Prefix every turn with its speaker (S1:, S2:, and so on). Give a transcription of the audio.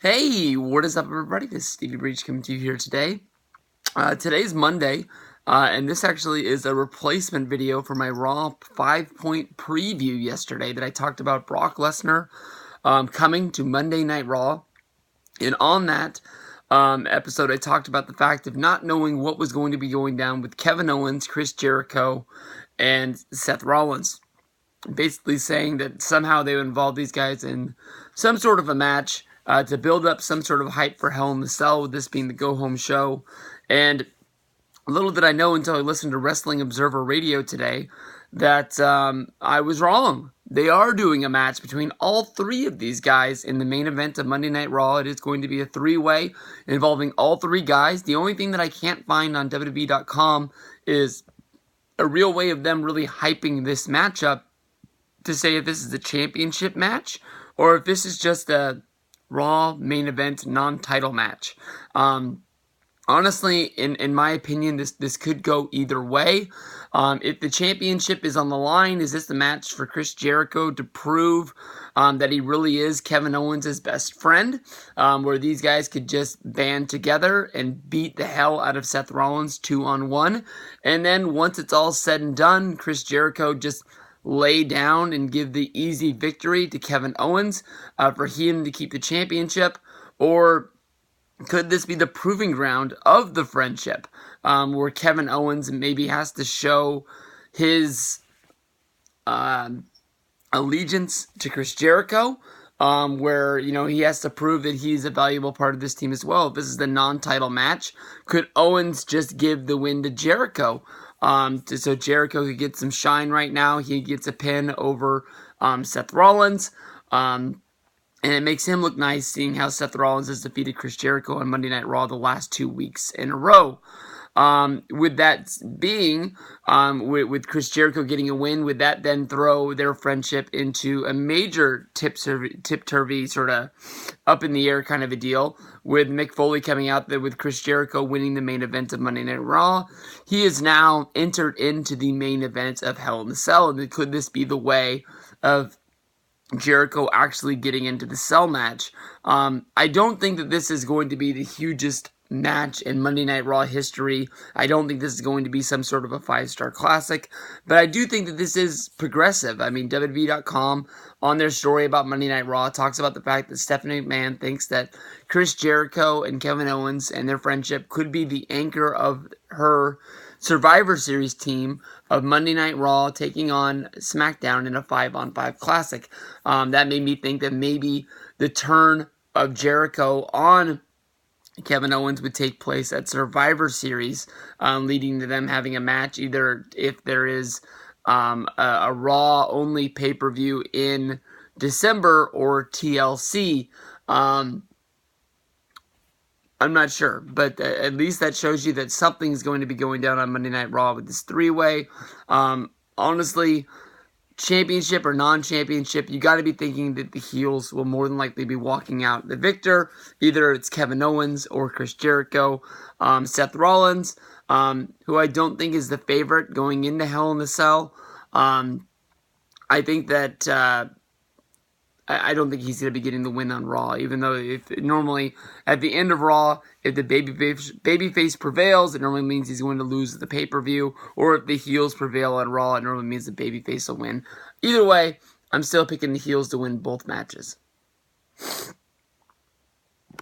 S1: Hey, what is up, everybody? This is Stevie Breach coming to you here today. Today's Monday, and this actually is a replacement video for my Raw 5-point preview yesterday that I talked about Brock Lesnar coming to Monday Night Raw. And on that episode, I talked about the fact of not knowing what was going to be going down with Kevin Owens, Chris Jericho, and Seth Rollins. Basically saying that somehow they would involve these guys in some sort of a match to build up some sort of hype for Hell in the Cell, with this being the go-home show. And little did I know until I listened to Wrestling Observer Radio today that I was wrong. They are doing a match between all three of these guys in the main event of Monday Night Raw. It is going to be a three-way involving all three guys. The only thing that I can't find on WWE.com is a real way of them really hyping this matchup to say if this is a championship match or if this is just a Raw main event non-title match. Honestly, in my opinion, this could go either way. If the championship is on the line, is this the match for Chris Jericho to prove that he really is Kevin Owens' best friend, where these guys could just band together and beat the hell out of Seth Rollins 2-on-1, and then once it's all said and done, Chris Jericho just lay down and give the easy victory to Kevin Owens for him to keep the championship? Or could this be the proving ground of the friendship, where Kevin Owens maybe has to show his allegiance to Chris Jericho, where, he has to prove that he's a valuable part of this team as well? If this is the non-title match, could Owens just give the win to Jericho? So Jericho could get some shine right now. He gets a pin over Seth Rollins. And it makes him look nice, seeing how Seth Rollins has defeated Chris Jericho on Monday Night Raw the last 2 weeks in a row. With that being, with Chris Jericho getting a win, would that then throw their friendship into a major tip-turvy, sort of up in the air kind of a deal, with Mick Foley coming out there with Chris Jericho winning the main event of Monday Night Raw? He is now entered into the main event of Hell in the Cell, and could this be the way of Jericho actually getting into the Cell match? I don't think that this is going to be the hugest match in Monday Night Raw history. I don't think this is going to be some sort of a 5-star classic, but I do think that this is progressive. I mean, WWE.com, on their story about Monday Night Raw, talks about the fact that Stephanie McMahon thinks that Chris Jericho and Kevin Owens and their friendship could be the anchor of her Survivor Series team of Monday Night Raw taking on SmackDown in a 5-on-5 classic. That made me think that maybe the turn of Jericho on Kevin Owens would take place at Survivor Series, leading to them having a match, either if there is a Raw-only pay-per-view in December or TLC. I'm not sure, but at least that shows you that something's going to be going down on Monday Night Raw with this three-way. Honestly, championship or non-championship, you got to be thinking that the heels will more than likely be walking out the victor. Either it's Kevin Owens or Chris Jericho. Seth Rollins, who I don't think is the favorite going into Hell in the Cell. I think that I don't think he's going to be getting the win on Raw, even though if normally at the end of Raw, if the babyface prevails, it normally means he's going to lose at the pay-per-view, or if the heels prevail on Raw, it normally means the babyface will win. Either way, I'm still picking the heels to win both matches.